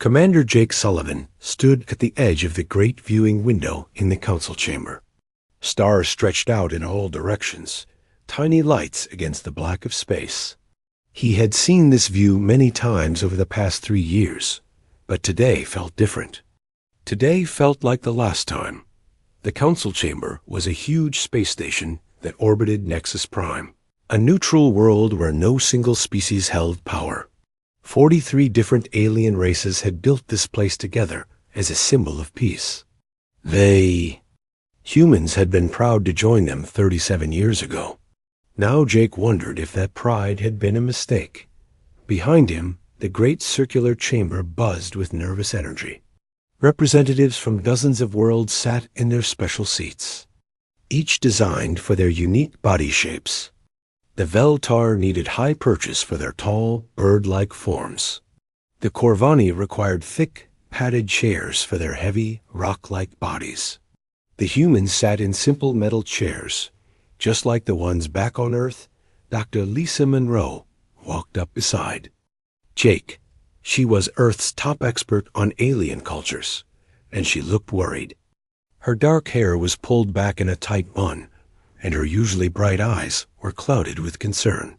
Commander Jake Sullivan stood at the edge of the great viewing window in the council chamber. Stars stretched out in all directions, tiny lights against the black of space. He had seen this view many times over the past 3 years, but today felt different. Today felt like the last time. The council chamber was a huge space station that orbited Nexus Prime, a neutral world where no single species held power. 43 different alien races had built this place together as a symbol of peace. Humans had been proud to join them 37 years ago. Now Jake wondered if that pride had been a mistake. Behind him, the great circular chamber buzzed with nervous energy. Representatives from dozens of worlds sat in their special seats, each designed for their unique body shapes. The Veltar needed high purchase for their tall, bird-like forms. The Corvani required thick, padded chairs for their heavy, rock-like bodies. The humans sat in simple metal chairs, just like the ones back on Earth. Dr. Lisa Monroe walked up beside Jake. She was Earth's top expert on alien cultures, and she looked worried. Her dark hair was pulled back in a tight bun, and her usually bright eyes were clouded with concern.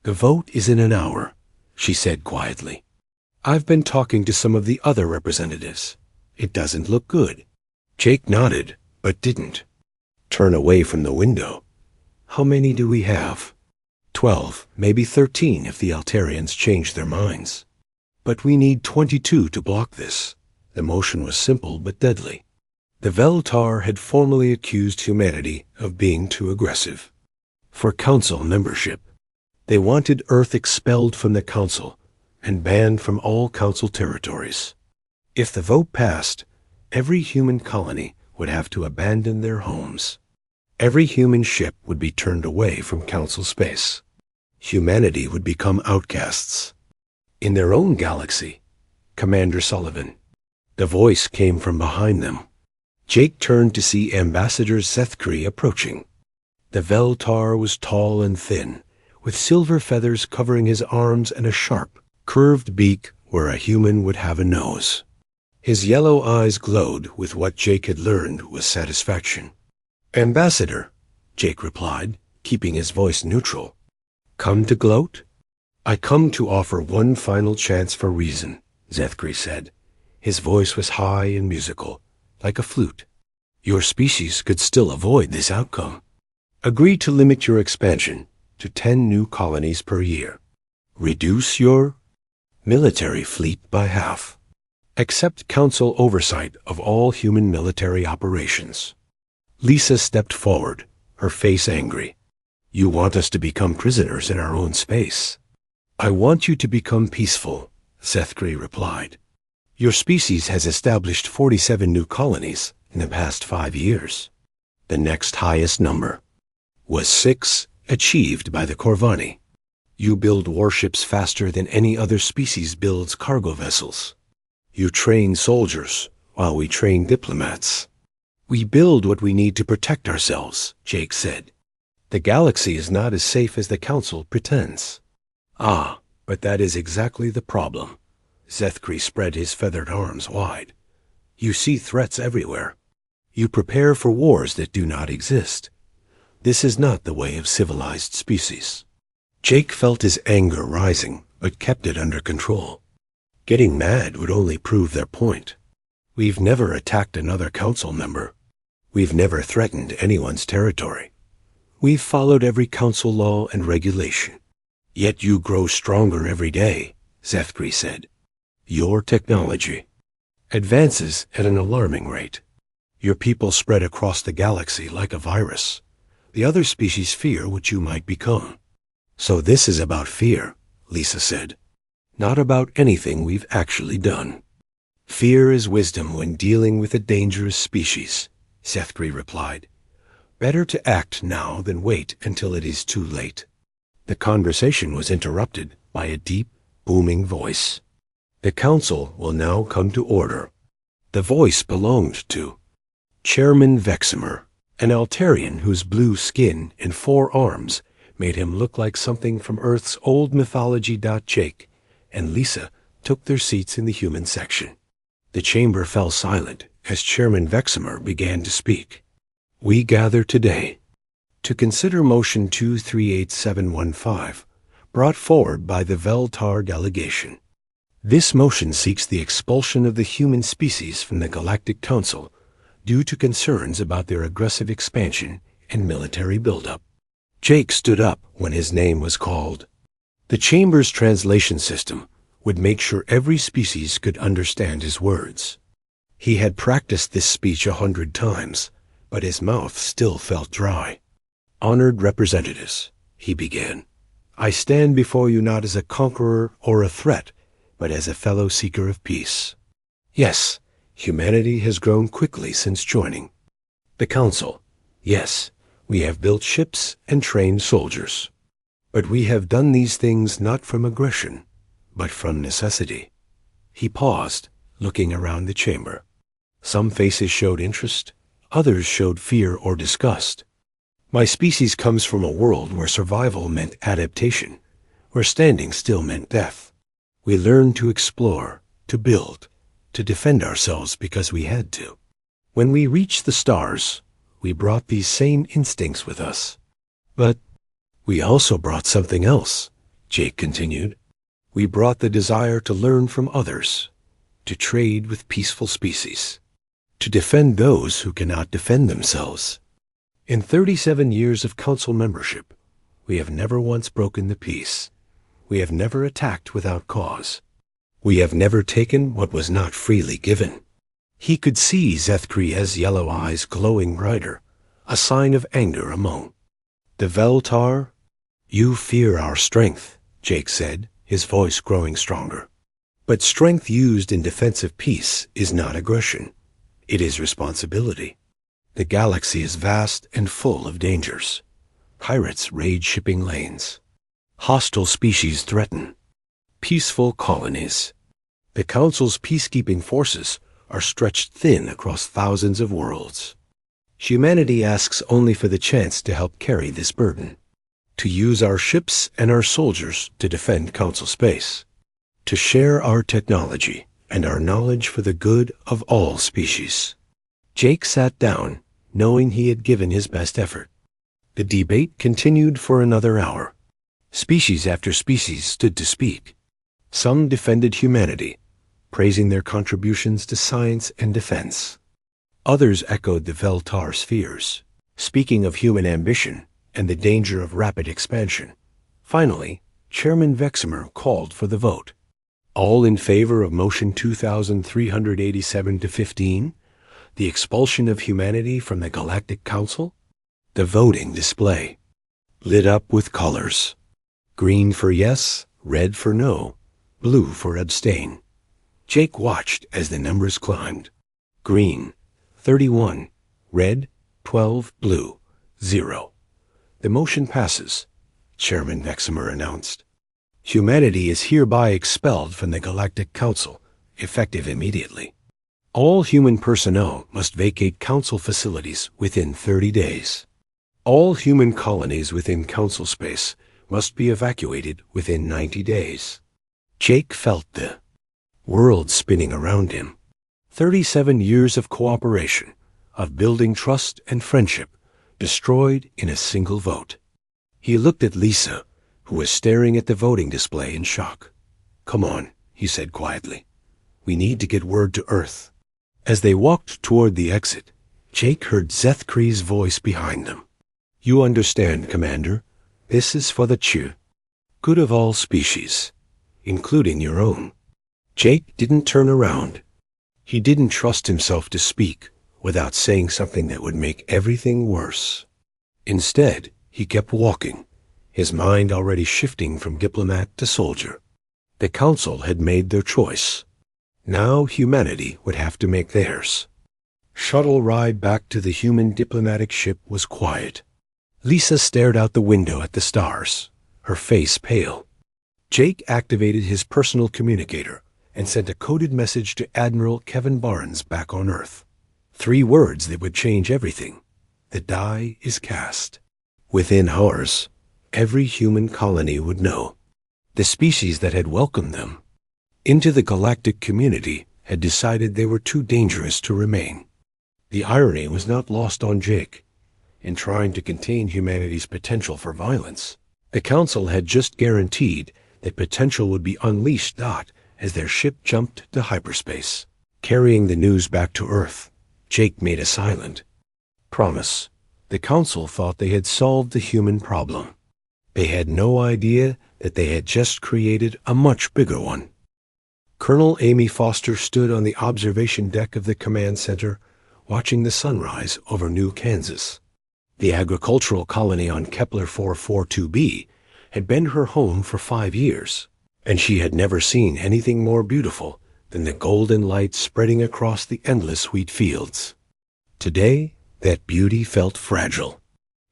"The vote is in an hour," she said quietly. "I've been talking to some of the other representatives. It doesn't look good." Jake nodded, but didn't turn away from the window. "How many do we have?" 12, maybe 13 if the Altarians change their minds. "But we need 22 to block this." The motion was simple but deadly. The Veltar had formally accused humanity of being too aggressive. For council membership, they wanted Earth expelled from the council and banned from all council territories. If the vote passed, every human colony would have to abandon their homes. Every human ship would be turned away from council space. Humanity would become outcasts. In their own galaxy, Commander Sullivan. The voice came from behind them. Jake turned to see Ambassador Zethkri approaching. The Veltar was tall and thin, with silver feathers covering his arms and a sharp, curved beak where a human would have a nose. His yellow eyes glowed with what Jake had learned was satisfaction. "Ambassador," Jake replied, keeping his voice neutral. "Come to gloat?" "I come to offer one final chance for reason," Zethkri said. His voice was high and musical, like a flute. "Your species could still avoid this outcome. Agree to limit your expansion to 10 new colonies per year. Reduce your military fleet by half. Accept council oversight of all human military operations." Lisa stepped forward, her face angry. "You want us to become prisoners in our own space." "I want you to become peaceful," Zethkri replied. "Your species has established 47 new colonies in the past 5 years. The next highest number was 6, achieved by the Corvani. You build warships faster than any other species builds cargo vessels. You train soldiers while we train diplomats. We build what we need to protect ourselves," Jake said. "The galaxy is not as safe as the Council pretends." "Ah, but that is exactly the problem." Zethkri spread his feathered arms wide. "You see threats everywhere. You prepare for wars that do not exist. This is not the way of civilized species." Jake felt his anger rising, but kept it under control. Getting mad would only prove their point. "We've never attacked another council member. We've never threatened anyone's territory. We've followed every council law and regulation. Yet you grow stronger every day," Zethkri said. "Your technology advances at an alarming rate. Your people spread across the galaxy like a virus. The other species fear what you might become." "So this is about fear," Lisa said. "Not about anything we've actually done." "Fear is wisdom when dealing with a dangerous species," Zethkri replied. "Better to act now than wait until it is too late." The conversation was interrupted by a deep, booming voice. "The council will now come to order." The voice belonged to Chairman Veximer, an Altarian whose blue skin and 4 arms made him look like something from Earth's old mythology. Jake and Lisa took their seats in the human section. The chamber fell silent as Chairman Vexamer began to speak. We gather today to consider Motion 238715, brought forward by the Veltar delegation. This motion seeks the expulsion of the human species from the Galactic Council due to concerns about their aggressive expansion and military buildup. Jake stood up when his name was called. The Chamber's translation system would make sure every species could understand his words. He had practiced this speech 100 times, but his mouth still felt dry. Honored representatives, he began, I stand before you not as a conqueror or a threat, but as a fellow seeker of peace. Yes, humanity has grown quickly since joining the Council. Yes, we have built ships and trained soldiers. But we have done these things not from aggression, but from necessity. He paused, looking around the chamber. Some faces showed interest, others showed fear or disgust. My species comes from a world where survival meant adaptation, where standing still meant death. We learned to explore, to build, to defend ourselves because we had to. When we reached the stars, we brought these same instincts with us. But we also brought something else, Jake continued. We brought the desire to learn from others, to trade with peaceful species, to defend those who cannot defend themselves. In 37 years of Council membership, we have never once broken the peace. We have never attacked without cause. We have never taken what was not freely given. He could see Zethkriez's yellow eyes glowing brighter, a sign of anger among the Veltar. You fear our strength, Jake said, his voice growing stronger. But strength used in defense of peace is not aggression. It is responsibility. The galaxy is vast and full of dangers. Pirates raid shipping lanes. Hostile species threaten peaceful colonies. The Council's peacekeeping forces are stretched thin across thousands of worlds. Humanity asks only for the chance to help carry this burden, to use our ships and our soldiers to defend Council space, to share our technology and our knowledge for the good of all species. Jake sat down, knowing he had given his best effort. The debate continued for another hour. Species after species stood to speak. Some defended humanity, praising their contributions to science and defense. Others echoed the Veltar's fears, speaking of human ambition and the danger of rapid expansion. Finally, Chairman Vexamer called for the vote. All in favor of Motion 2387-15, the expulsion of humanity from the Galactic Council? The voting display lit up with colors. Green for yes, red for no, blue for abstain. Jake watched as the numbers climbed. Green, 31, red, 12, blue, 0. The motion passes, Chairman Vexamer announced. Humanity is hereby expelled from the Galactic Council, effective immediately. All human personnel must vacate Council facilities within 30 days. All human colonies within Council space must be evacuated within 90 days. Jake felt the world spinning around him. 37 years of cooperation, of building trust and friendship, destroyed in a single vote. He looked at Lisa, who was staring at the voting display in shock. Come on, he said quietly. We need to get word to Earth. As they walked toward the exit, Jake heard Zethkri's voice behind them. You understand, Commander. This is for the good of all species, including your own. Jake didn't turn around. He didn't trust himself to speak without saying something that would make everything worse. Instead, he kept walking, his mind already shifting from diplomat to soldier. The Council had made their choice. Now humanity would have to make theirs. Shuttle ride back to the human diplomatic ship was quiet. Lisa stared out the window at the stars, her face pale. Jake activated his personal communicator and sent a coded message to Admiral Kevin Barnes back on Earth. 3 words that would change everything. The die is cast. Within hours, every human colony would know. The species that had welcomed them, into the galactic community had decided they were too dangerous to remain. The irony was not lost on Jake. In trying to contain humanity's potential for violence, the Council had just guaranteed that potential would be unleashed as their ship jumped to hyperspace. Carrying the news back to Earth, Jake made a silent promise. The Council thought they had solved the human problem. They had no idea that they had just created a much bigger one. Colonel Amy Foster stood on the observation deck of the command center, watching the sunrise over New Kansas. The agricultural colony on Kepler 442b had been her home for 5 years, and she had never seen anything more beautiful than the golden light spreading across the endless wheat fields. Today, that beauty felt fragile.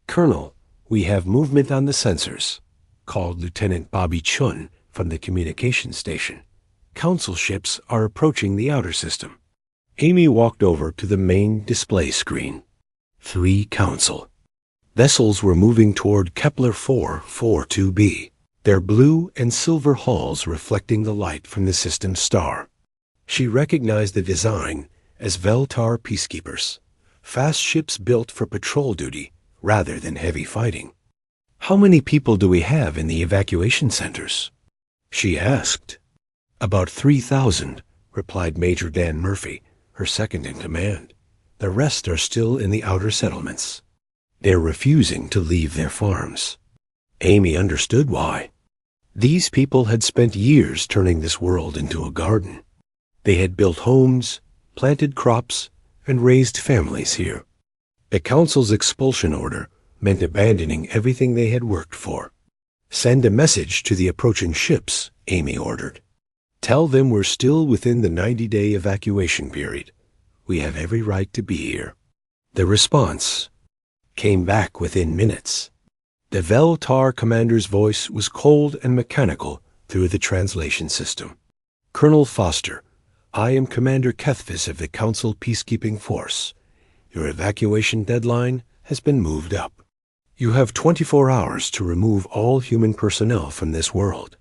"Colonel, we have movement on the sensors," called Lieutenant Bobby Chun from the communication station. "Council ships are approaching the outer system." Amy walked over to the main display screen. 3 Council vessels were moving toward Kepler 442b, their blue and silver hulls reflecting the light from the system's star. She recognized the design as Veltar peacekeepers, fast ships built for patrol duty rather than heavy fighting. "How many people do we have in the evacuation centers?" she asked. "About 3,000, replied Major Dan Murphy, her second in command. "The rest are still in the outer settlements. They're refusing to leave their farms." Amy understood why. These people had spent years turning this world into a garden. They had built homes, planted crops, and raised families here. The Council's expulsion order meant abandoning everything they had worked for. "Send a message to the approaching ships," Amy ordered. "Tell them we're still within the 90-day evacuation period. We have every right to be here." The response came back within minutes. The Veltar commander's voice was cold and mechanical through the translation system. "Colonel Foster, I am Commander Kethvis of the Council Peacekeeping Force. Your evacuation deadline has been moved up. You have 24 hours to remove all human personnel from this world."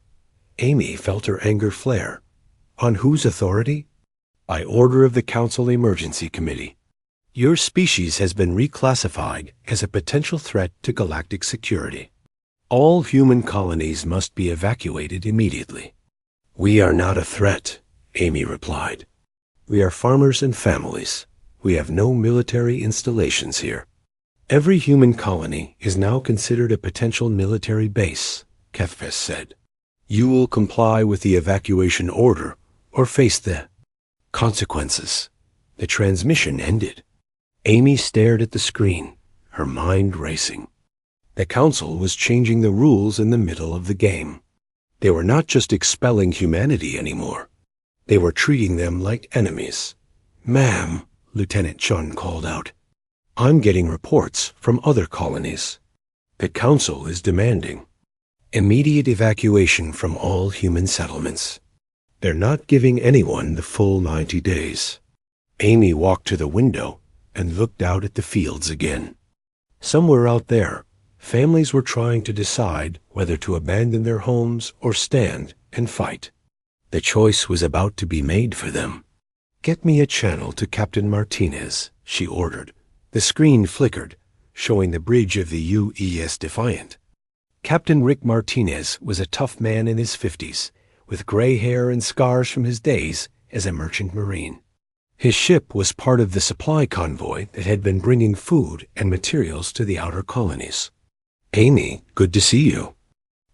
Amy felt her anger flare. "On whose authority?" "By order of the Council Emergency Committee. Your species has been reclassified as a potential threat to galactic security. All human colonies must be evacuated immediately." "We are not a threat," Amy replied. "We are farmers and families. We have no military installations here." "Every human colony is now considered a potential military base," Kethvis said. "You will comply with the evacuation order or face the consequences." The transmission ended. Amy stared at the screen, her mind racing. The Council was changing the rules in the middle of the game. They were not just expelling humanity anymore. They were treating them like enemies. "Ma'am," Lieutenant Chun called out, "I'm getting reports from other colonies. The Council is demanding immediate evacuation from all human settlements. They're not giving anyone the full 90 days." Amy walked to the window and looked out at the fields again. Somewhere out there, families were trying to decide whether to abandon their homes or stand and fight. The choice was about to be made for them. "Get me a channel to Captain Martinez," she ordered. The screen flickered, showing the bridge of the UES Defiant. Captain Rick Martinez was a tough man in his 50s, with gray hair and scars from his days as a merchant marine. His ship was part of the supply convoy that had been bringing food and materials to the outer colonies. "Amy, good to see you,"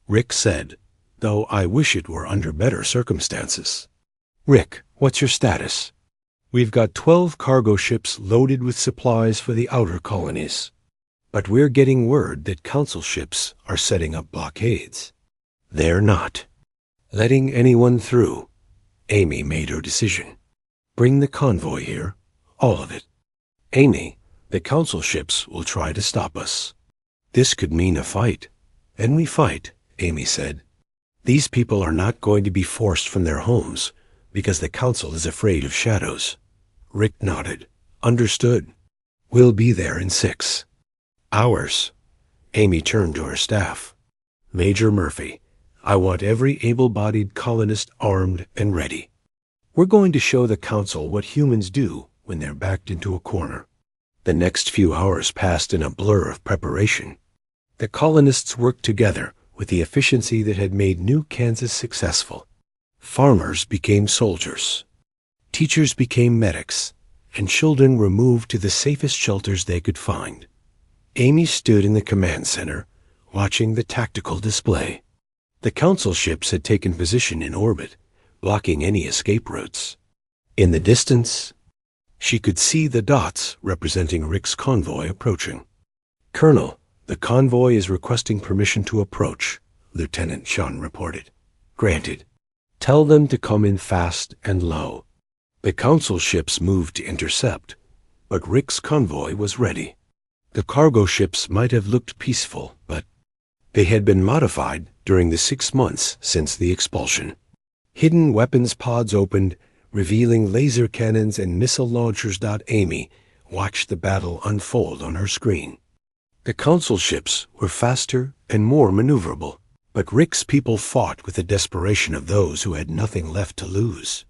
Rick said, "though I wish it were under better circumstances." "Rick, what's your status?" "We've got 12 cargo ships loaded with supplies for the outer colonies. But we're getting word that Council ships are setting up blockades." "They're not letting anyone through." Amy made her decision. "Bring the convoy here, all of it." "Amy, the Council ships will try to stop us." "This could mean a fight." "And we fight," Amy said. "These people are not going to be forced from their homes because the Council is afraid of shadows." Rick nodded. "Understood. We'll be there in 6 hours." Amy turned to her staff. "Major Murphy, I want every able-bodied colonist armed and ready. We're going to show the Council what humans do when they're backed into a corner." The next few hours passed in a blur of preparation. The colonists worked together with the efficiency that had made New Kansas successful. Farmers became soldiers. Teachers became medics, and children were moved to the safest shelters they could find. Amy stood in the command center, watching the tactical display. The Council ships had taken position in orbit, blocking any escape routes. In the distance, she could see the dots representing Rick's convoy approaching. "Colonel, the convoy is requesting permission to approach," Lieutenant Shun reported. "Granted. Tell them to come in fast and low." The Council ships moved to intercept, but Rick's convoy was ready. The cargo ships might have looked peaceful, but they had been modified during the 6 months since the expulsion. Hidden weapons pods opened, revealing laser cannons and missile launchers. Amy watched the battle unfold on her screen. The Council ships were faster and more maneuverable, but Rick's people fought with the desperation of those who had nothing left to lose.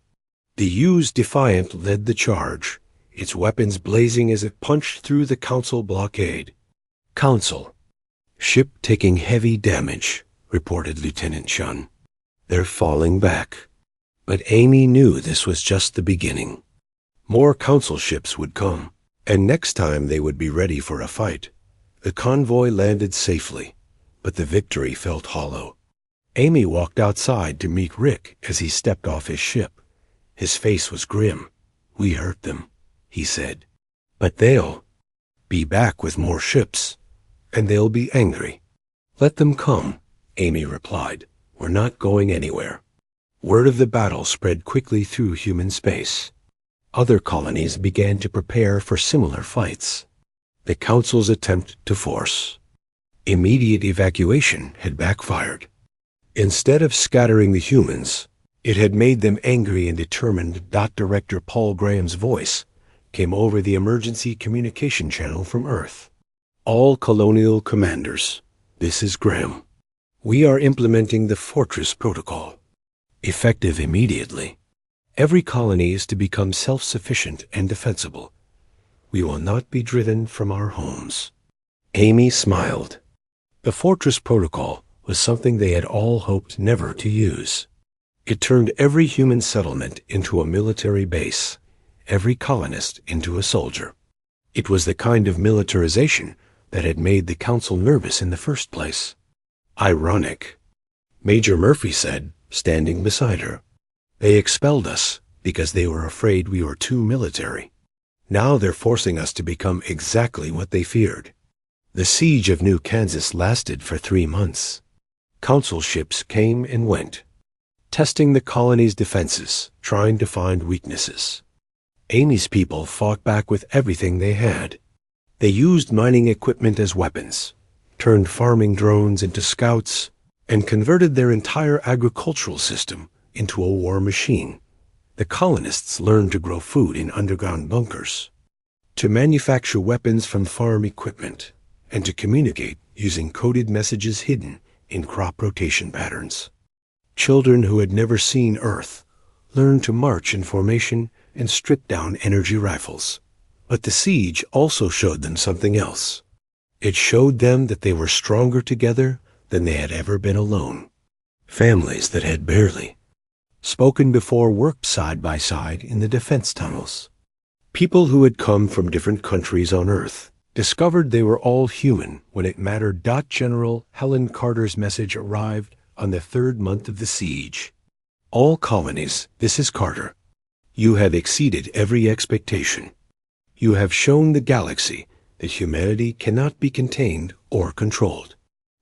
The U's Defiant led the charge, its weapons blazing as it punched through the Council blockade. "Council. Ship taking heavy damage," reported Lieutenant Shun. "They're falling back." But Amy knew this was just the beginning. More Council ships would come, and next time they would be ready for a fight. The convoy landed safely, but the victory felt hollow. Amy walked outside to meet Rick as he stepped off his ship. His face was grim. "We hurt them," he said. "But they'll be back with more ships, and they'll be angry." "Let them come," Amy replied. "We're not going anywhere." Word of the battle spread quickly through human space. Other colonies began to prepare for similar fights. The Council's attempt to force immediate evacuation had backfired. Instead of scattering the humans, it had made them angry and determined. Director Paul Graham's voice came over the emergency communication channel from Earth. "All colonial commanders, this is Graham. We are implementing the Fortress Protocol, effective immediately. Every colony is to become self-sufficient and defensible. We will not be driven from our homes." Amy smiled. The Fortress Protocol was something they had all hoped never to use. It turned every human settlement into a military base, every colonist into a soldier. It was the kind of militarization that had made the Council nervous in the first place. "Ironic," Major Murphy said, standing beside her. "They expelled us because they were afraid we were too military. Now they're forcing us to become exactly what they feared." The siege of New Kansas lasted for 3 months. Council ships came and went, testing the colony's defenses, trying to find weaknesses. Amy's people fought back with everything they had. They used mining equipment as weapons, turned farming drones into scouts, and converted their entire agricultural system into a war machine. The colonists learned to grow food in underground bunkers, to manufacture weapons from farm equipment, and to communicate using coded messages hidden in crop rotation patterns. Children who had never seen Earth learned to march in formation and strip down energy rifles. But the siege also showed them something else. It showed them that they were stronger together than they had ever been alone. Families that had barely spoken before worked side by side in the defense tunnels. People who had come from different countries on Earth discovered they were all human when it mattered. General Helen Carter's message arrived on the 3rd month of the siege. "All colonies, this is Carter. You have exceeded every expectation. You have shown the galaxy that humanity cannot be contained or controlled.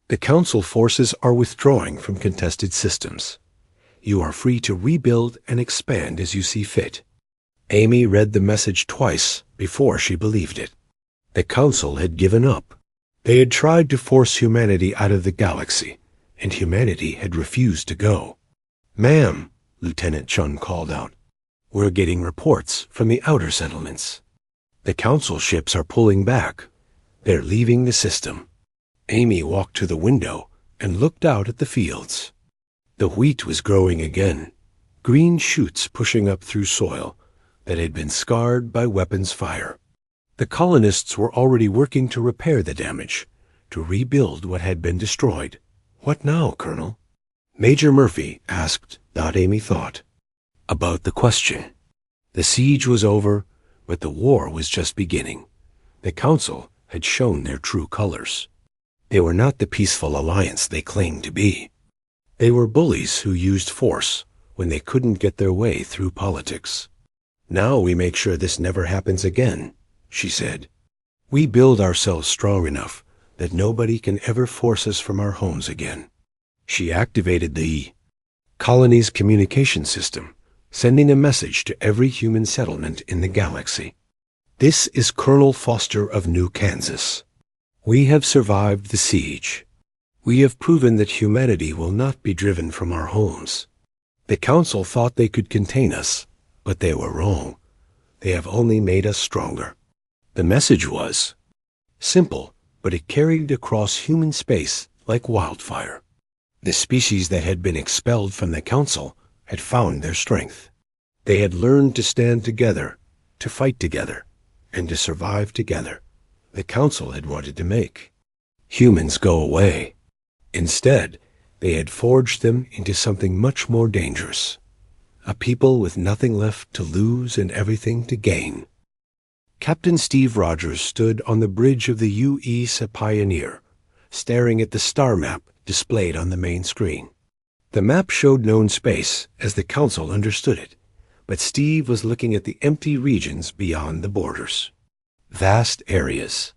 The Council forces are withdrawing from contested systems. You are free to rebuild and expand as you see fit." Amy read the message twice before she believed it. The Council had given up. They had tried to force humanity out of the galaxy, and humanity had refused to go. "Ma'am," Lieutenant Chun called out, "we're getting reports from the outer settlements. The Council ships are pulling back. They're leaving the system." Amy walked to the window and looked out at the fields. The wheat was growing again, green shoots pushing up through soil that had been scarred by weapons fire. The colonists were already working to repair the damage, to rebuild what had been destroyed. "What now, Colonel?" Major Murphy asked, not Amy thought. About the question. The siege was over, but the war was just beginning. The Council had shown their true colors. They were not the peaceful alliance they claimed to be. They were bullies who used force when they couldn't get their way through politics. "Now we make sure this never happens again," she said. "We build ourselves strong enough that nobody can ever force us from our homes again." She activated the colony's communication system, sending a message to every human settlement in the galaxy. "This is Colonel Foster of New Kansas. We have survived the siege. We have proven that humanity will not be driven from our homes. The Council thought they could contain us, but they were wrong. They have only made us stronger." The message was simple, but it carried across human space like wildfire. The species that had been expelled from the Council had found their strength. They had learned to stand together, to fight together, and to survive together. The Council had wanted to make humans go away. Instead, they had forged them into something much more dangerous. A people with nothing left to lose and everything to gain. Captain Steve Rogers stood on the bridge of the UESA Pioneer, staring at the star map displayed on the main screen. The map showed known space as the Council understood it, but Steve was looking at the empty regions beyond the borders. Vast areas,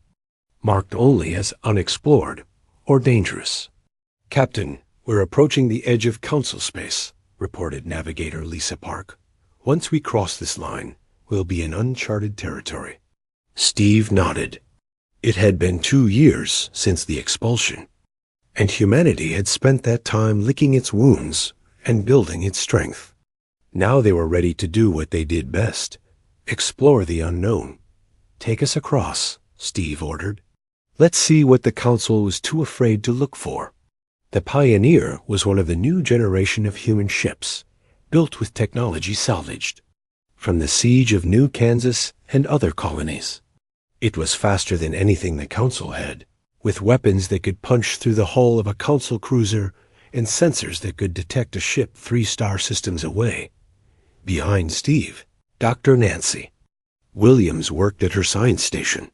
marked only as unexplored or dangerous. "Captain, we're approaching the edge of Council space," reported Navigator Lisa Park. "Once we cross this line, we'll be in uncharted territory." Steve nodded. It had been 2 years since the expulsion, and humanity had spent that time licking its wounds and building its strength. Now they were ready to do what they did best, explore the unknown. "Take us across," Steve ordered. "Let's see what the Council was too afraid to look for." The Pioneer was one of the new generation of human ships, built with technology salvaged from the siege of New Kansas and other colonies. It was faster than anything the Council had, with weapons that could punch through the hull of a Council cruiser and sensors that could detect a ship 3-star systems away. Behind Steve, Dr. Nancy Williams worked at her science station.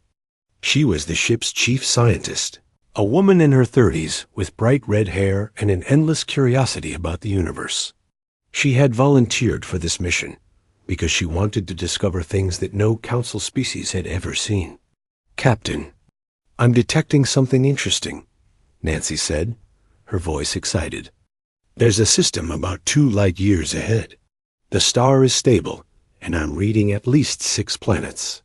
She was the ship's chief scientist, a woman in her 30s with bright red hair and an endless curiosity about the universe. She had volunteered for this mission because she wanted to discover things that no Council species had ever seen. "Captain, I'm detecting something interesting," Nancy said, her voice excited. "There's a system about 2 light years ahead. The star is stable, and I'm reading at least 6 planets.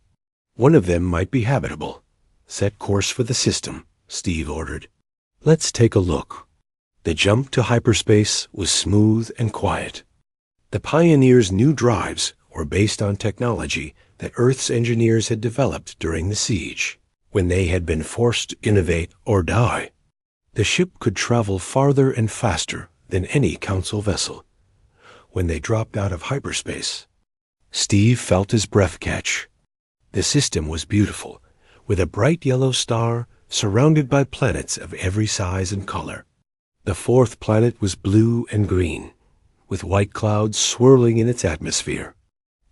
One of them might be habitable. Set course for the system," Steve ordered. "Let's take a look." The jump to hyperspace was smooth and quiet. The Pioneer's new drives were based on technology that Earth's engineers had developed during the siege, when they had been forced to innovate or die. The ship could travel farther and faster than any Council vessel. When they dropped out of hyperspace, Steve felt his breath catch. The system was beautiful, with a bright yellow star surrounded by planets of every size and color. The 4th planet was blue and green, with white clouds swirling in its atmosphere.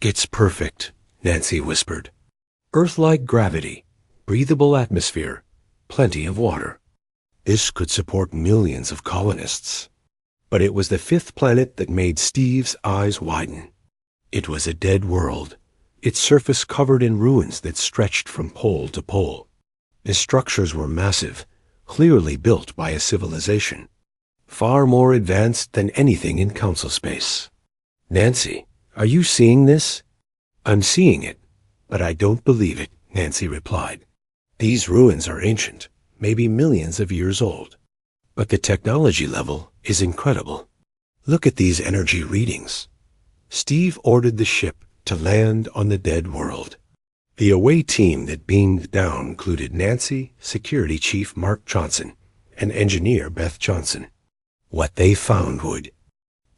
"It's perfect," Nancy whispered. "Earth-like gravity, breathable atmosphere, plenty of water. This could support millions of colonists." But it was the 5th planet that made Steve's eyes widen. It was a dead world, its surface covered in ruins that stretched from pole to pole. The structures were massive, clearly built by a civilization, far more advanced than anything in Council space. "Nancy, are you seeing this?" "I'm seeing it, but I don't believe it," Nancy replied. "These ruins are ancient, maybe millions of years old. But the technology level is incredible. Look at these energy readings." Steve ordered the ship to land on the dead world. The away team that beamed down included Nancy, Security Chief Mark Johnson, and Engineer Beth Johnson. What they found would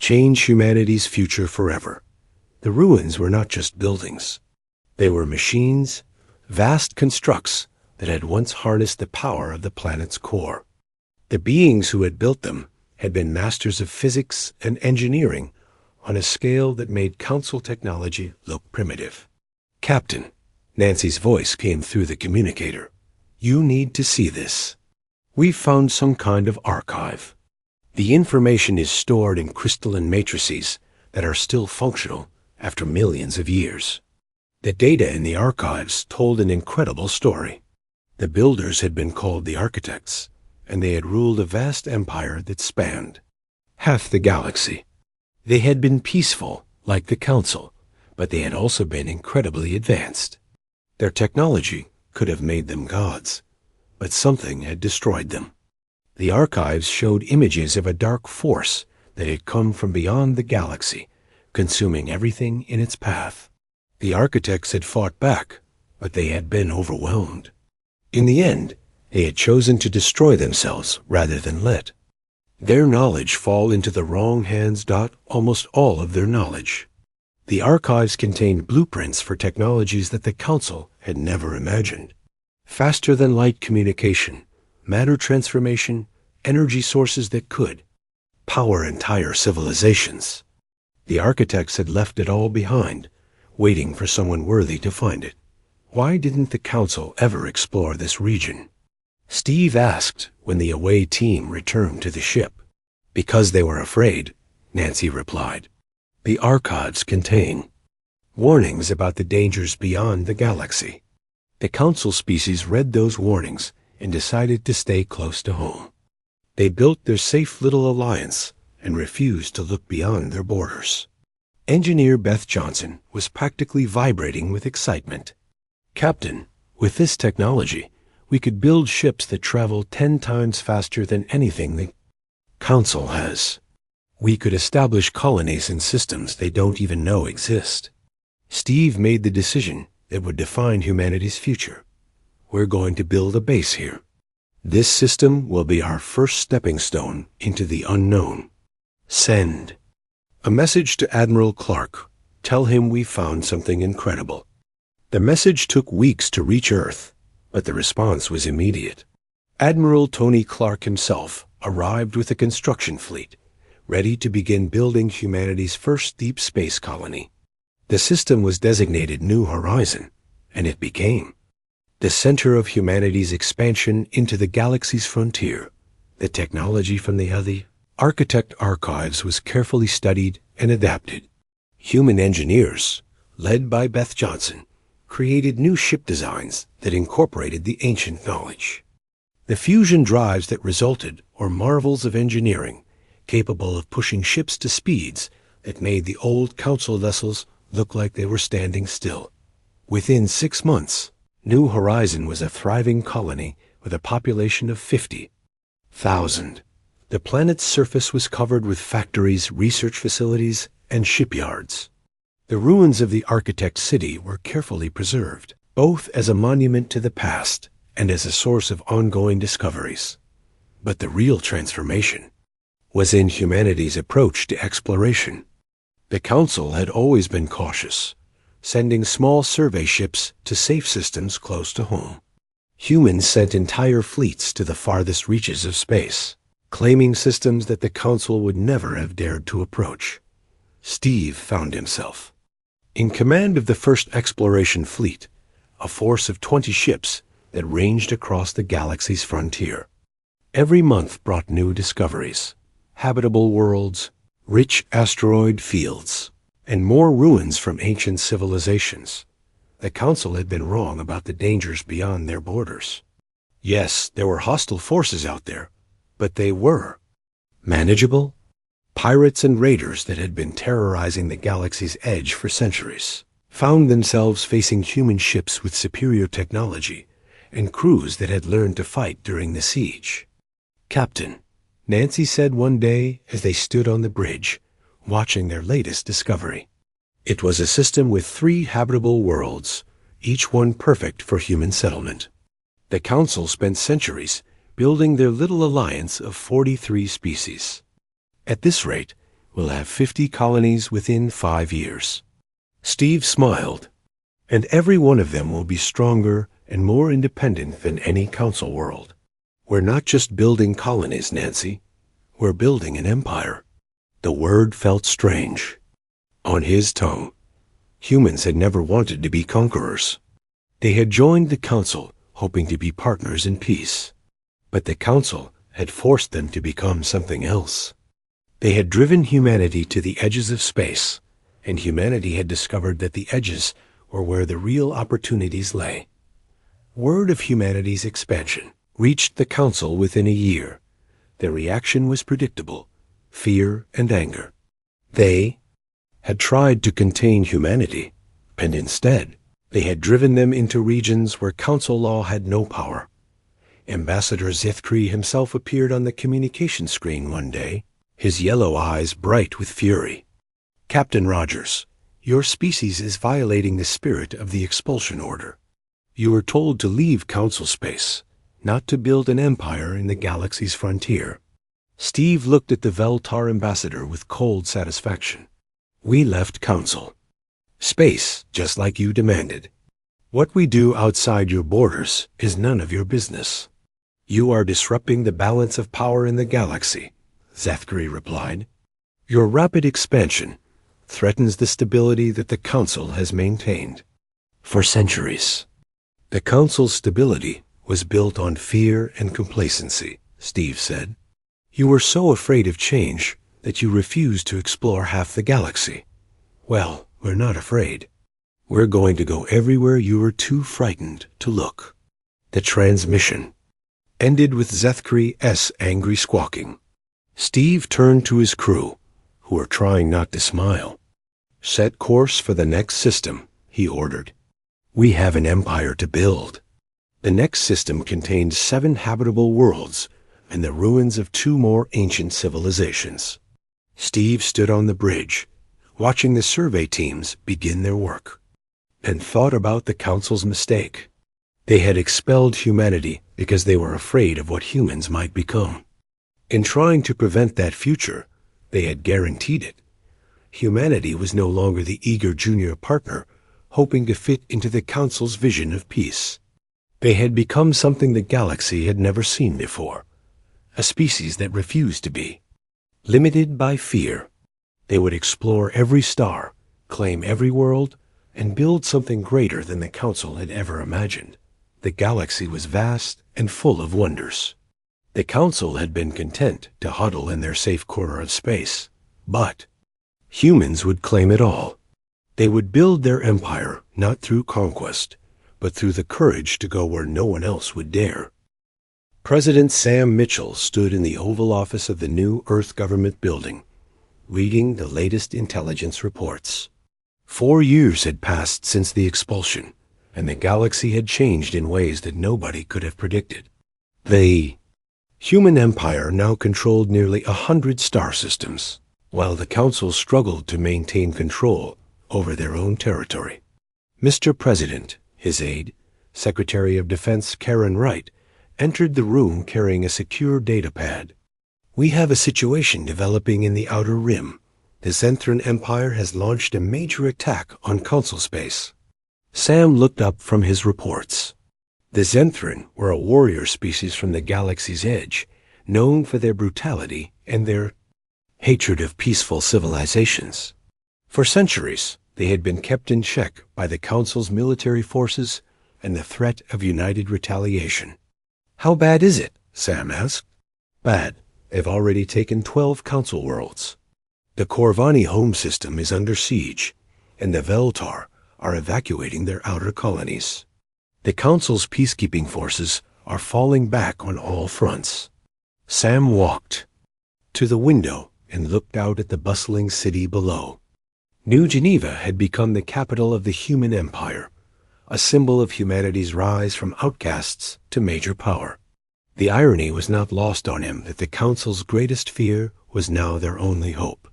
change humanity's future forever. The ruins were not just buildings. They were machines, vast constructs that had once harnessed the power of the planet's core. The beings who had built them had been masters of physics and engineering on a scale that made council technology look primitive. "Captain," Nancy's voice came through the communicator, "you need to see this. We've found some kind of archive. The information is stored in crystalline matrices that are still functional after millions of years. The data in the archives told an incredible story. The builders had been called the architects, and they had ruled a vast empire that spanned half the galaxy. They had been peaceful, like the Council, but they had also been incredibly advanced. Their technology could have made them gods, but something had destroyed them. The archives showed images of a dark force that had come from beyond the galaxy, consuming everything in its path. The architects had fought back, but they had been overwhelmed. In the end, they had chosen to destroy themselves rather than let their knowledge fall into the wrong hands. Almost all of their knowledge. The archives contained blueprints for technologies that the Council had never imagined. Faster-than-light communication, matter transformation, energy sources that could power entire civilizations. The architects had left it all behind, waiting for someone worthy to find it. Why didn't the Council ever explore this region? Steve asked when the away team returned to the ship. Because they were afraid, Nancy replied. The archives contain warnings about the dangers beyond the galaxy. The Council species read those warnings and decided to stay close to home. They built their safe little alliance and refused to look beyond their borders. Engineer Beth Johnson was practically vibrating with excitement. "Captain, with this technology, we could build ships that travel 10 times faster than anything the Council has. We could establish colonies and systems they don't even know exist." Steve made the decision that would define humanity's future. "We're going to build a base here. This system will be our first stepping stone into the unknown. Send a message to Admiral Clark. Tell him we found something incredible." The message took weeks to reach Earth, but the response was immediate. Admiral Tony Clark himself arrived with a construction fleet, ready to begin building humanity's first deep space colony. The system was designated New Horizon, and it became the center of humanity's expansion into the galaxy's frontier. The technology from the architect archives was carefully studied and adapted. Human engineers, led by Beth Johnson, created new ship designs that incorporated the ancient knowledge. The fusion drives that resulted were marvels of engineering, capable of pushing ships to speeds that made the old Council vessels look like they were standing still. Within 6 months, New Horizon was a thriving colony with a population of 50,000. The planet's surface was covered with factories, research facilities, and shipyards. The ruins of the architect city were carefully preserved, both as a monument to the past and as a source of ongoing discoveries. But the real transformation was in humanity's approach to exploration. The Council had always been cautious, sending small survey ships to safe systems close to home. Humans sent entire fleets to the farthest reaches of space, claiming systems that the Council would never have dared to approach. Steve found himself in command of the first exploration fleet, a force of 20 ships that ranged across the galaxy's frontier. Every month brought new discoveries, habitable worlds, rich asteroid fields, and more ruins from ancient civilizations. The Council had been wrong about the dangers beyond their borders. Yes, there were hostile forces out there, but they were manageable. Pirates and raiders that had been terrorizing the galaxy's edge for centuries found themselves facing human ships with superior technology and crews that had learned to fight during the siege. "Captain," Nancy said one day as they stood on the bridge, watching their latest discovery. It was a system with 3 habitable worlds, each one perfect for human settlement. The Council spent centuries building their little alliance of 43 species. At this rate, We'll have 50 colonies within 5 years. Steve smiled. And every one of them will be stronger and more independent than any council world. We're not just building colonies, Nancy. We're building an empire. The word felt strange. On his tongue, humans had never wanted to be conquerors. They had joined the council hoping to be partners in peace. But the council had forced them to become something else. They had driven humanity to the edges of space, and humanity had discovered that the edges were where the real opportunities lay. Word of humanity's expansion reached the council within a year. Their reaction was predictable: fear and anger. They had tried to contain humanity, and instead they had driven them into regions where council law had no power. Ambassador Zithkri himself appeared on the communication screen one day, his yellow eyes bright with fury. "Captain Rogers, your species is violating the spirit of the expulsion order. You were told to leave council space, not to build an empire in the galaxy's frontier." Steve looked at the Veltar ambassador with cold satisfaction. "We left council space, just like you demanded. What we do outside your borders is none of your business." "You are disrupting the balance of power in the galaxy," Zethkri replied. "Your rapid expansion threatens the stability that the council has maintained for centuries." "The council's stability was built on fear and complacency," Steve said. "You were so afraid of change that you refused to explore half the galaxy. Well, we're not afraid. We're going to go everywhere you were too frightened to look." The transmission ended with Zethkri's angry squawking. Steve turned to his crew, who were trying not to smile. "Set course for the next system," he ordered. "We have an empire to build." The next system contained 7 habitable worlds and the ruins of 2 more ancient civilizations. Steve stood on the bridge, watching the survey teams begin their work, and thought about the council's mistake. They had expelled humanity because they were afraid of what humans might become. In trying to prevent that future, they had guaranteed it. Humanity was no longer the eager junior partner hoping to fit into the council's vision of peace. They had become something the galaxy had never seen before, a species that refused to be. Limited by fear, they would explore every star, claim every world, and build something greater than the council had ever imagined. The galaxy was vast and full of wonders. The council had been content to huddle in their safe corner of space, but humans would claim it all. They would build their empire not through conquest, but through the courage to go where no one else would dare. President Sam Mitchell stood in the Oval Office of the new Earth Government Building, reading the latest intelligence reports. 4 years had passed since the expulsion, and the galaxy had changed in ways that nobody could have predicted. The human empire now controlled nearly 100 star systems, while the council struggled to maintain control over their own territory. Mr. President, his aide, Secretary of Defense Karen Wright, entered the room carrying a secure data pad. "We have a situation developing in the Outer Rim. The Zenthran Empire has launched a major attack on council space." Sam looked up from his reports. The Zenthran were a warrior species from the galaxy's edge, known for their brutality and their hatred of peaceful civilizations. For centuries, they had been kept in check by the Council's military forces and the threat of united retaliation. "How bad is it?" Sam asked. "Bad. They've already taken 12 Council worlds. The Corvani home system is under siege, and the Veltar are evacuating their outer colonies. The Council's peacekeeping forces are falling back on all fronts." Sam walked to the window and looked out at the bustling city below. New Geneva had become the capital of the human empire, a symbol of humanity's rise from outcasts to major power. The irony was not lost on him that the Council's greatest fear was now their only hope.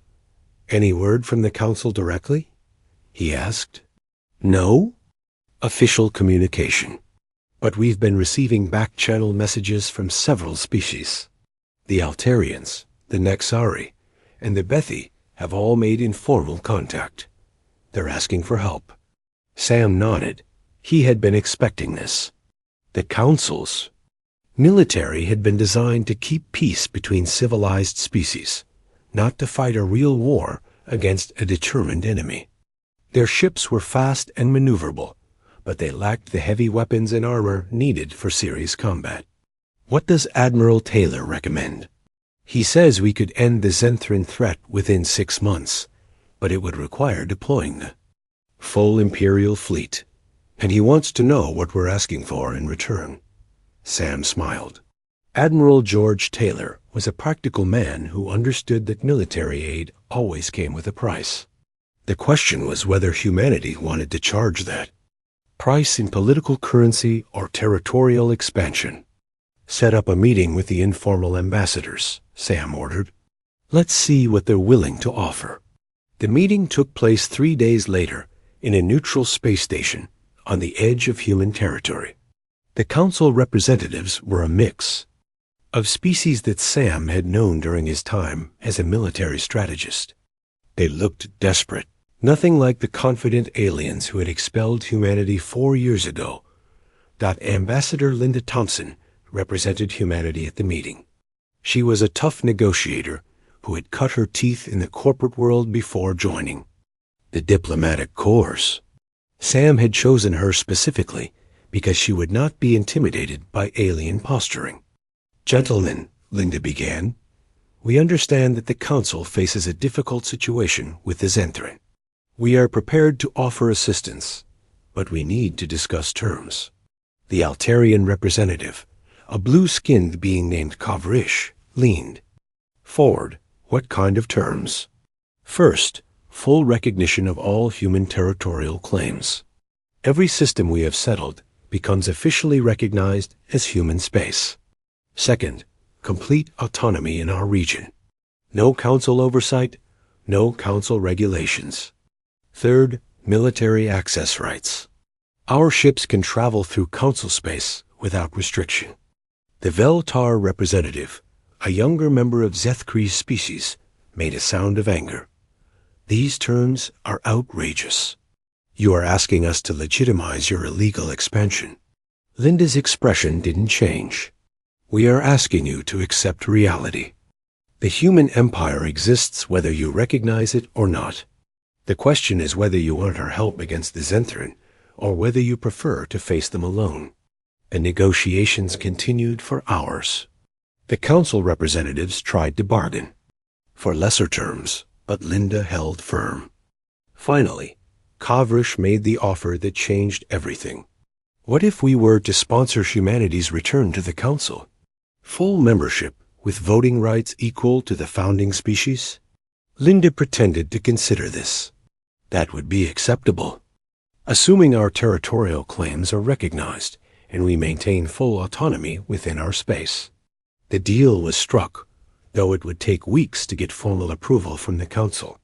"Any word from the Council directly?" he asked. "No official communication, but we've been receiving back-channel messages from several species. The Altarians, the Nexari, and the Bethi have all made informal contact. They're asking for help." Sam nodded. He had been expecting this. The council's military had been designed to keep peace between civilized species, not to fight a real war against a determined enemy. Their ships were fast and maneuverable, but they lacked the heavy weapons and armor needed for serious combat. "What does Admiral Taylor recommend?" "He says we could end the Zenthran threat within 6 months, but it would require deploying the full Imperial fleet, and he wants to know what we're asking for in return." Sam smiled. Admiral George Taylor was a practical man who understood that military aid always came with a price. The question was whether humanity wanted to charge that price in political currency or territorial expansion. "Set up a meeting with the informal ambassadors," Sam ordered. "Let's see what they're willing to offer." The meeting took place 3 days later in a neutral space station on the edge of human territory. The council representatives were a mix of species that Sam had known during his time as a military strategist. They looked desperate, nothing like the confident aliens who had expelled humanity 4 years ago. Ambassador Linda Thompson represented humanity at the meeting. She was a tough negotiator who had cut her teeth in the corporate world before joining the diplomatic corps. Sam had chosen her specifically because she would not be intimidated by alien posturing. "Gentlemen," Linda began, "we understand that the Council faces a difficult situation with the Zenthran. We are prepared to offer assistance, but we need to discuss terms." The Altarian representative, a blue-skinned being named Kavrish, leaned forward. "What kind of terms?" "First, full recognition of all human territorial claims. Every system we have settled becomes officially recognized as human space. Second, complete autonomy in our region. No council oversight, no council regulations. Third, military access rights. Our ships can travel through council space without restriction." The Veltar representative, a younger member of Zethkri's species, made a sound of anger. "These terms are outrageous. You are asking us to legitimize your illegal expansion." Linda's expression didn't change. "We are asking you to accept reality. The human empire exists whether you recognize it or not. The question is whether you want our help against the Zenthran or whether you prefer to face them alone." And negotiations continued for hours. The council representatives tried to bargain for lesser terms, but Linda held firm. Finally, Kavrish made the offer that changed everything. "What if we were to sponsor humanity's return to the Council? Full membership with voting rights equal to the founding species?" Linda pretended to consider this. "That would be acceptable, assuming our territorial claims are recognized and we maintain full autonomy within our space." The deal was struck, though it would take weeks to get formal approval from the Council.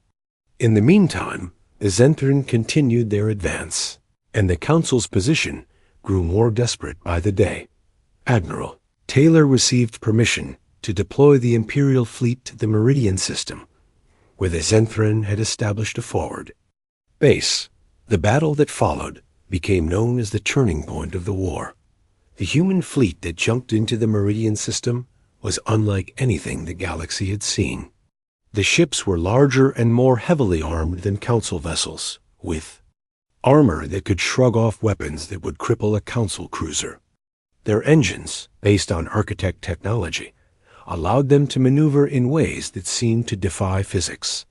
In the meantime, the Zenthran continued their advance, and the Council's position grew more desperate by the day. Admiral Taylor received permission to deploy the Imperial fleet to the Meridian system, where the Zenthran had established a forward base. The battle that followed became known as the turning point of the war. The human fleet that jumped into the Meridian system was unlike anything the galaxy had seen. The ships were larger and more heavily armed than Council vessels, with armor that could shrug off weapons that would cripple a Council cruiser. Their engines, based on architect technology, allowed them to maneuver in ways that seemed to defy physics.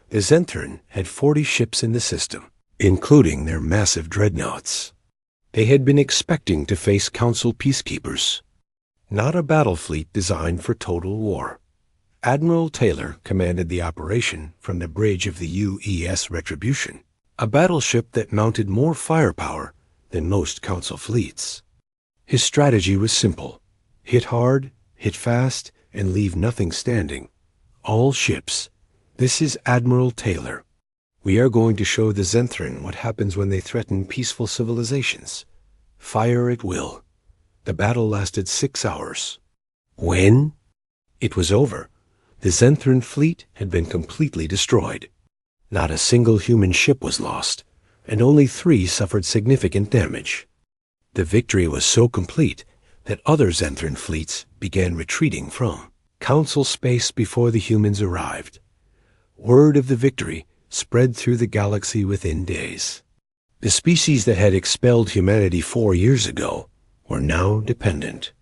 The Zenthran had 40 ships in the system, including their massive dreadnoughts. They had been expecting to face Council peacekeepers, not a battle fleet designed for total war. Admiral Taylor commanded the operation from the bridge of the UES Retribution, a battleship that mounted more firepower than most Council fleets. His strategy was simple: hit hard, hit fast, and leave nothing standing. All ships. This is Admiral Taylor. We are going to show the Zenthran what happens when they threaten peaceful civilizations. Fire at will. The battle lasted 6 hours. When it was over, The Zenthran fleet had been completely destroyed. Not a single human ship was lost, and only 3 suffered significant damage. The victory was so complete that other Zenthran fleets began retreating from Council space before the humans arrived. Word of the victory spread through the galaxy within days. The species that had expelled humanity 4 years ago were now dependent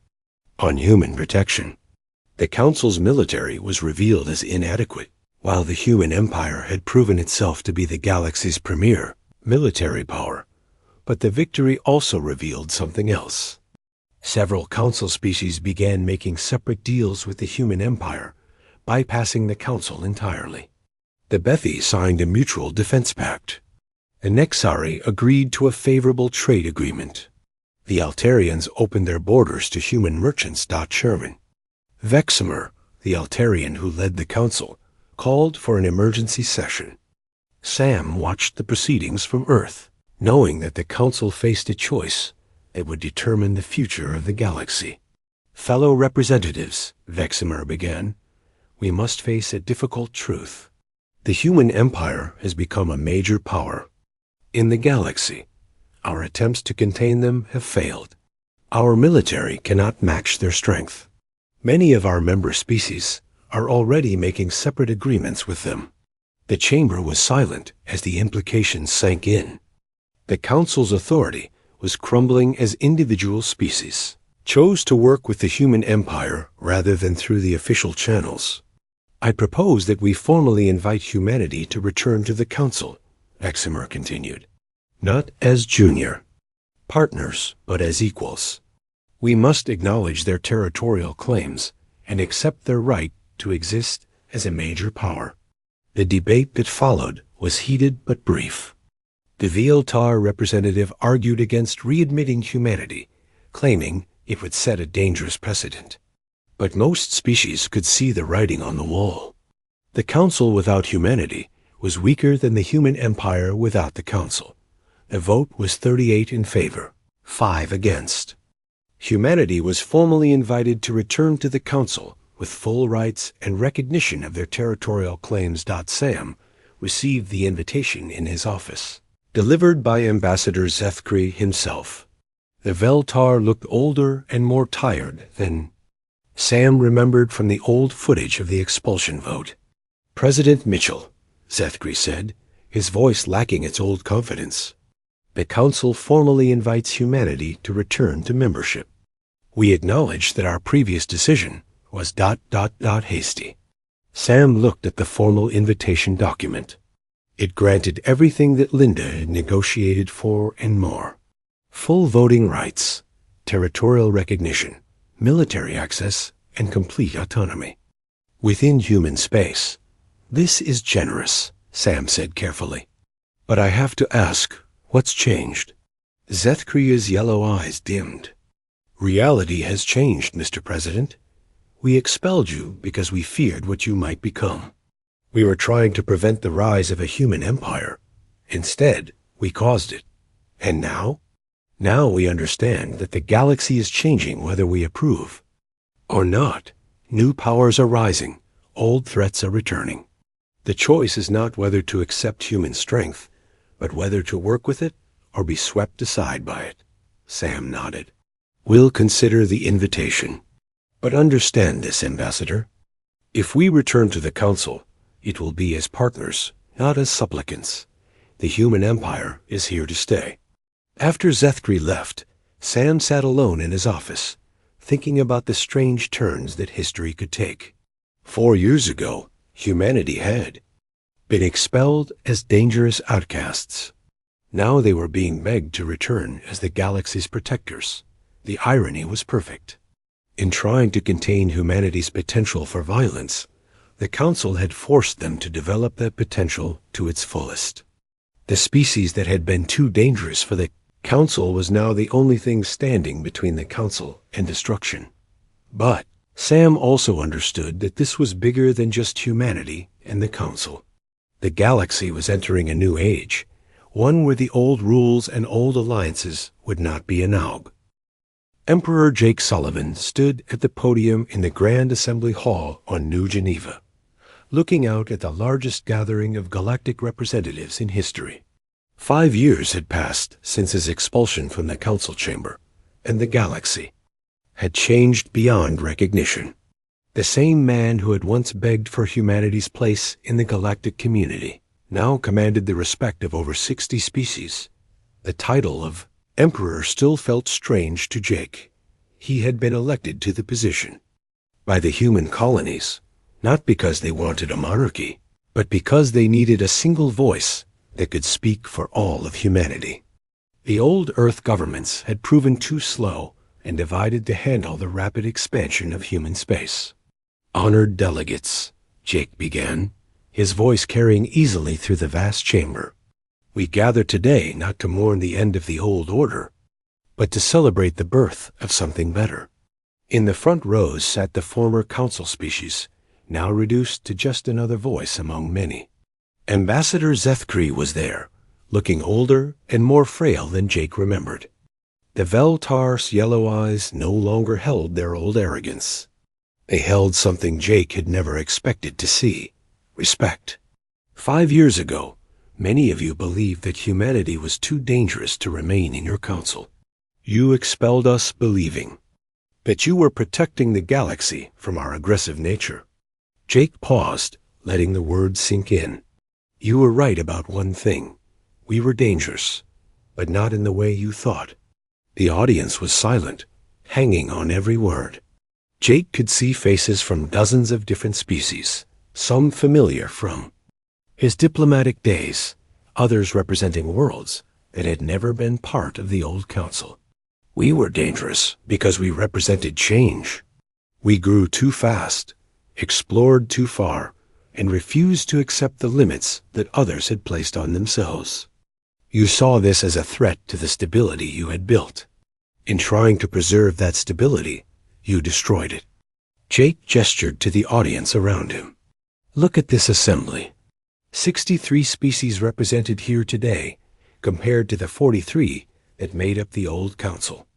on human protection. The Council's military was revealed as inadequate, while the human empire had proven itself to be the galaxy's premier military power. But the victory also revealed something else. Several Council species began making separate deals with the human empire, bypassing the Council entirely. The Bethi signed a mutual defense pact. The Nexari agreed to a favorable trade agreement. The Altarians opened their borders to human merchants. Sherman Veximer, the Altarian who led the Council, called for an emergency session. Sam watched the proceedings from Earth, knowing that the Council faced a choice that would determine the future of the galaxy. Fellow representatives, Veximer began, we must face a difficult truth. The human empire has become a major power in the galaxy. Our attempts to contain them have failed. Our military cannot match their strength. Many of our member species are already making separate agreements with them. The chamber was silent as the implications sank in. The Council's authority was crumbling as individual species chose to work with the human empire rather than through the official channels. I propose that we formally invite humanity to return to the Council, Veximer continued. Not as junior partners, but as equals. We must acknowledge their territorial claims and accept their right to exist as a major power. The debate that followed was heated but brief. The Vieltar representative argued against readmitting humanity, claiming it would set a dangerous precedent. But most species could see the writing on the wall. The Council without humanity was weaker than the human empire without the Council. The vote was 38 in favor, 5 against. Humanity was formally invited to return to the Council with full rights and recognition of their territorial claims. Sam received the invitation in his office, delivered by Ambassador Zethkri himself. The Veltar looked older and more tired than Sam remembered from the old footage of the expulsion vote. President Mitchell, Zethkri said, his voice lacking its old confidence. The Council formally invites humanity to return to membership. We acknowledge that our previous decision was ... hasty. Sam looked at the formal invitation document. It granted everything that Linda had negotiated for and more. Full voting rights, territorial recognition, military access, and complete autonomy. Within human space. This is generous, Sam said carefully. But I have to ask, what's changed? Zethkria's yellow eyes dimmed. Reality has changed, Mr. President. We expelled you because we feared what you might become. We were trying to prevent the rise of a human empire. Instead, we caused it. And now? Now we understand that the galaxy is changing whether we approve or not. New powers are rising. Old threats are returning. The choice is not whether to accept human strength, but whether to work with it or be swept aside by it. Sam nodded. We'll consider the invitation. But understand this, Ambassador. If we return to the Council, it will be as partners, not as supplicants. The human empire is here to stay. After Zethkri left, Sam sat alone in his office, thinking about the strange turns that history could take. 4 years ago, humanity had been expelled as dangerous outcasts. Now they were being begged to return as the galaxy's protectors. The irony was perfect. In trying to contain humanity's potential for violence, the Council had forced them to develop that potential to its fullest. The species that had been too dangerous for the Council was now the only thing standing between the Council and destruction. But Sam also understood that this was bigger than just humanity and the Council. The galaxy was entering a new age, one where the old rules and old alliances would not be annulled. Emperor Jake Sullivan stood at the podium in the Grand Assembly Hall on New Geneva. looking out at the largest gathering of galactic representatives in history. 5 years had passed since his expulsion from the council chamber, and the galaxy had changed beyond recognition. The same man who had once begged for humanity's place in the galactic community now commanded the respect of over 60 species. The title of Emperor still felt strange to Jake. He had been elected to the position by the human colonies, not because they wanted a monarchy, but because they needed a single voice that could speak for all of humanity. The old Earth governments had proven too slow and divided to handle the rapid expansion of human space. Honored delegates, Jake began, his voice carrying easily through the vast chamber. We gather today not to mourn the end of the old order, but to celebrate the birth of something better. In the front rows sat the former council species, now reduced to just another voice among many. Ambassador Zethkri was there, looking older and more frail than Jake remembered. The Veltar's yellow eyes no longer held their old arrogance. They held something Jake had never expected to see: respect. 5 years ago, many of you believed that humanity was too dangerous to remain in your council. You expelled us believing that you were protecting the galaxy from our aggressive nature. Jake paused, letting the words sink in. You were right about one thing. We were dangerous, but not in the way you thought. The audience was silent, hanging on every word. Jake could see faces from dozens of different species, some familiar from his diplomatic days, others representing worlds that had never been part of the old council. We were dangerous because we represented change. We grew too fast, explored too far, and refused to accept the limits that others had placed on themselves. You saw this as a threat to the stability you had built. In trying to preserve that stability, you destroyed it. Jake gestured to the audience around him. Look at this assembly. 63 species represented here today, compared to the 43 that made up the old council.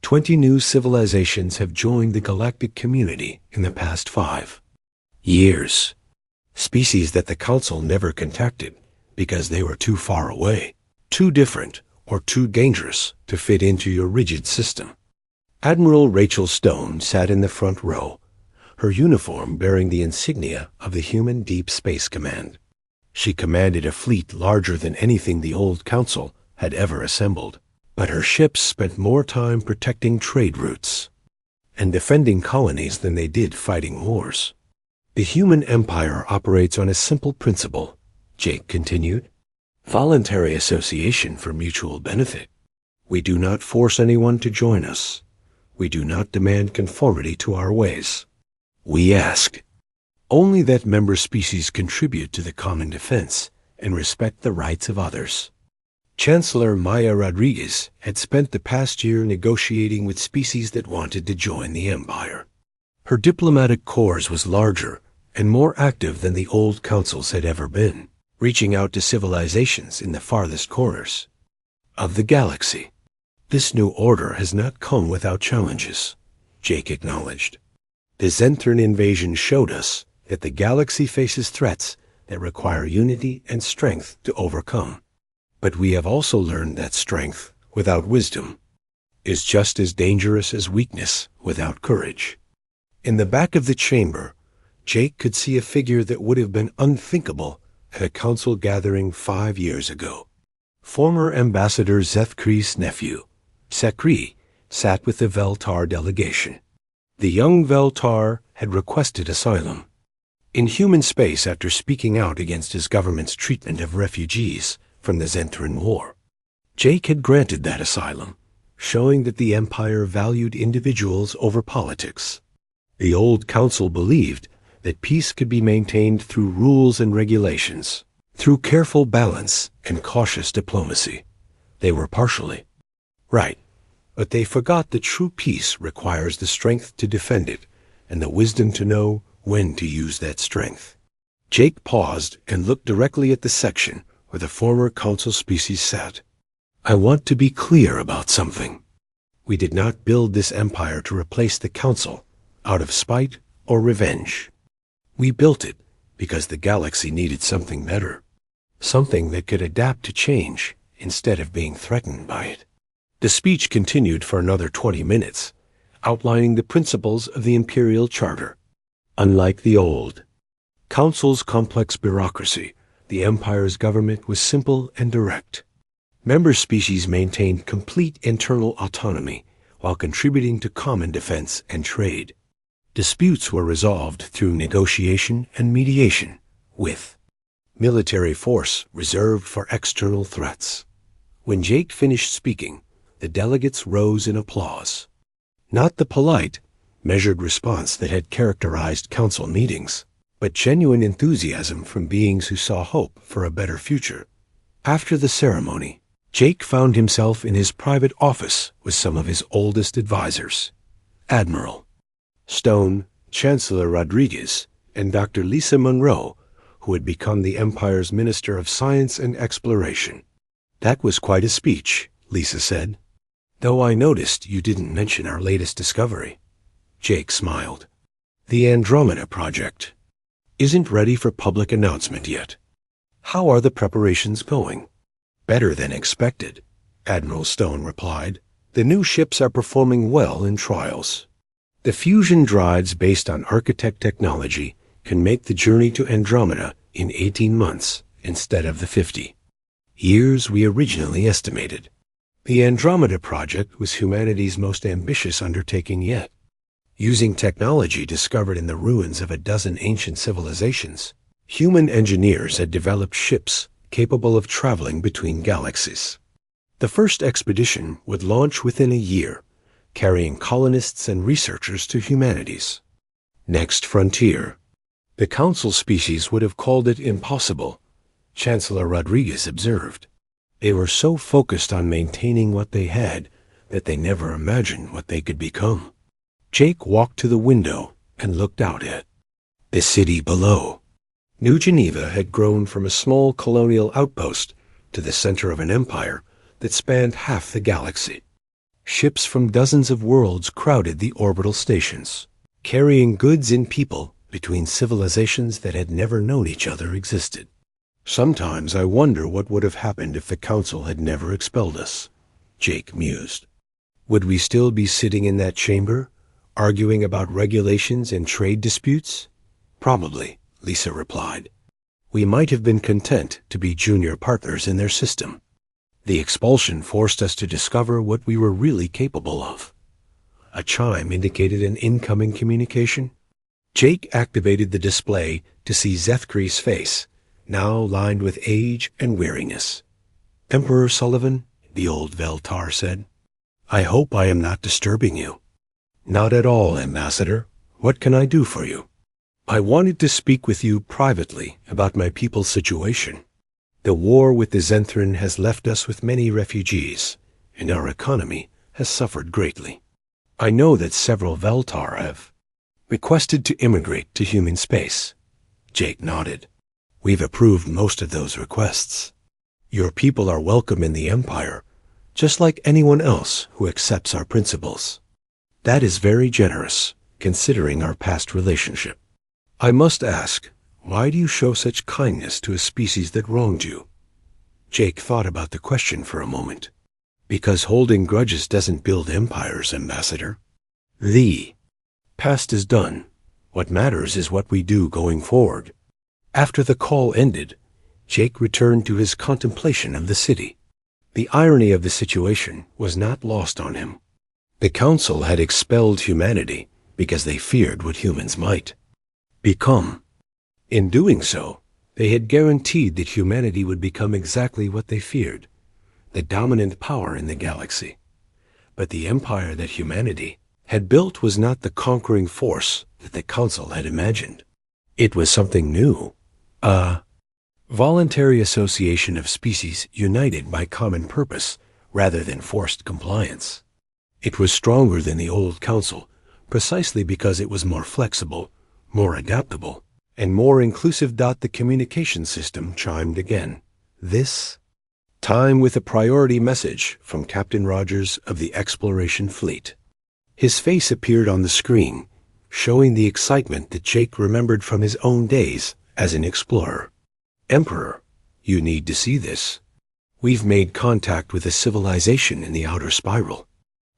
20 new civilizations have joined the galactic community in the past 5 years. Species that the council never contacted because they were too far away, too different, or too dangerous to fit into your rigid system. Admiral Rachel Stone sat in the front row, her uniform bearing the insignia of the Human Deep Space Command. She commanded a fleet larger than anything the old council had ever assembled, but her ships spent more time protecting trade routes and defending colonies than they did fighting wars. The human empire operates on a simple principle, Jake continued. Voluntary association for mutual benefit. We do not force anyone to join us. We do not demand conformity to our ways. We ask only that member species contribute to the common defense and respect the rights of others. Chancellor Maya Rodriguez had spent the past year negotiating with species that wanted to join the empire. Her diplomatic corps was larger and more active than the old councils had ever been, reaching out to civilizations in the farthest corners of the galaxy. This new order has not come without challenges, Jake acknowledged. The Zenthran invasion showed us that the galaxy faces threats that require unity and strength to overcome. But we have also learned that strength without wisdom is just as dangerous as weakness without courage. In the back of the chamber, Jake could see a figure that would have been unthinkable at a council gathering 5 years ago. Former Ambassador Zethkri's nephew, Sekri, sat with the Veltar delegation. The young Veltar had requested asylum in human space after speaking out against his government's treatment of refugees from the Zenthran War. Jake had granted that asylum, showing that the Empire valued individuals over politics. The old council believed that peace could be maintained through rules and regulations, through careful balance and cautious diplomacy. They were partially right, but they forgot that true peace requires the strength to defend it and the wisdom to know when to use that strength. Jake paused and looked directly at the section where the former council species sat. I want to be clear about something. We did not build this empire to replace the council out of spite or revenge. We built it because the galaxy needed something better, something that could adapt to change instead of being threatened by it. The speech continued for another 20 minutes, outlining the principles of the Imperial Charter. Unlike the old Council's complex bureaucracy, the Empire's government was simple and direct. Member species maintained complete internal autonomy while contributing to common defense and trade. Disputes were resolved through negotiation and mediation, with military force reserved for external threats. When Jake finished speaking, the delegates rose in applause. Not the polite, measured response that had characterized council meetings, but genuine enthusiasm from beings who saw hope for a better future. After the ceremony, Jake found himself in his private office with some of his oldest advisors, Admiral Stone, Chancellor Rodriguez, and Dr. Lisa Monroe, who had become the Empire's Minister of Science and Exploration. "That was quite a speech," Lisa said. "Though I noticed you didn't mention our latest discovery." Jake smiled. "The Andromeda Project isn't ready for public announcement yet. How are the preparations going?" "Better than expected," Admiral Stone replied. "The new ships are performing well in trials. The fusion drives based on architect technology can make the journey to Andromeda in 18 months instead of the 50 years we originally estimated. The Andromeda Project was humanity's most ambitious undertaking yet. Using technology discovered in the ruins of a dozen ancient civilizations, human engineers had developed ships capable of traveling between galaxies. The first expedition would launch within a year, carrying colonists and researchers to humanity's next frontier. The Council species would have called it impossible, Chancellor Rodriguez observed. They were so focused on maintaining what they had that they never imagined what they could become. Jake walked to the window and looked out at the city below. New Geneva had grown from a small colonial outpost to the center of an empire that spanned half the galaxy. Ships from dozens of worlds crowded the orbital stations, carrying goods and people between civilizations that had never known each other existed. "Sometimes I wonder what would have happened if the Council had never expelled us," Jake mused. "Would we still be sitting in that chamber, arguing about regulations and trade disputes?" "Probably," Lisa replied. "We might have been content to be junior partners in their system. The expulsion forced us to discover what we were really capable of." A chime indicated an incoming communication. Jake activated the display to see Zethkri's face, now lined with age and weariness. "Emperor Sullivan," the old Veltar said, "I hope I am not disturbing you." "Not at all, Ambassador. What can I do for you?" "I wanted to speak with you privately about my people's situation. The war with the Zenthran has left us with many refugees, and our economy has suffered greatly. I know that several Veltar have requested to immigrate to human space." Jake nodded. "We've approved most of those requests. Your people are welcome in the Empire, just like anyone else who accepts our principles. That is very generous, considering our past relationship. I must ask, why do you show such kindness to a species that wronged you?" Jake thought about the question for a moment. "Because holding grudges doesn't build empires, Ambassador. The past is done. What matters is what we do going forward." After the call ended, Jake returned to his contemplation of the city. The irony of the situation was not lost on him. The Council had expelled humanity because they feared what humans might become. In doing so, they had guaranteed that humanity would become exactly what they feared, the dominant power in the galaxy. But the empire that humanity had built was not the conquering force that the Council had imagined. It was something new, a voluntary association of species united by common purpose rather than forced compliance. It was stronger than the old Council, precisely because it was more flexible, more adaptable, and more inclusive. The communication system chimed again, this time with a priority message from Captain Rogers of the Exploration Fleet. His face appeared on the screen, showing the excitement that Jake remembered from his own days as an explorer. "Emperor, you need to see this. We've made contact with a civilization in the outer spiral.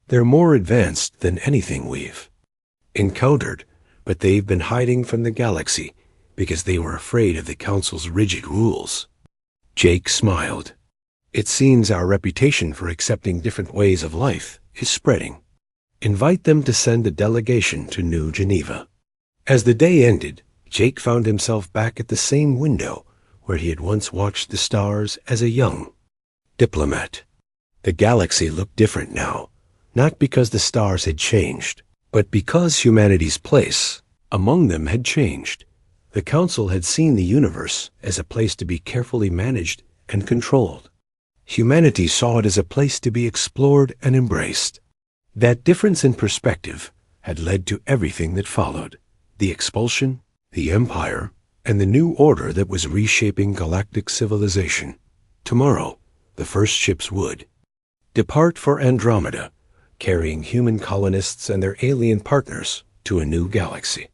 They're more advanced than anything we've encountered, but they've been hiding from the galaxy because they were afraid of the Council's rigid rules." Jake smiled. "It seems our reputation for accepting different ways of life is spreading. Invite them to send a delegation to New Geneva." As the day ended, Jake found himself back at the same window where he had once watched the stars as a young diplomat. The galaxy looked different now, not because the stars had changed, but because humanity's place among them had changed. The Council had seen the universe as a place to be carefully managed and controlled. Humanity saw it as a place to be explored and embraced. That difference in perspective had led to everything that followed: the expulsion, the empire, and the new order that was reshaping galactic civilization. Tomorrow, the first ships would depart for Andromeda, carrying human colonists and their alien partners to a new galaxy.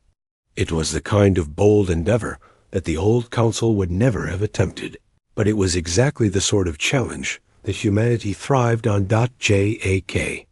It was the kind of bold endeavor that the old Council would never have attempted, but it was exactly the sort of challenge that humanity thrived on. JAK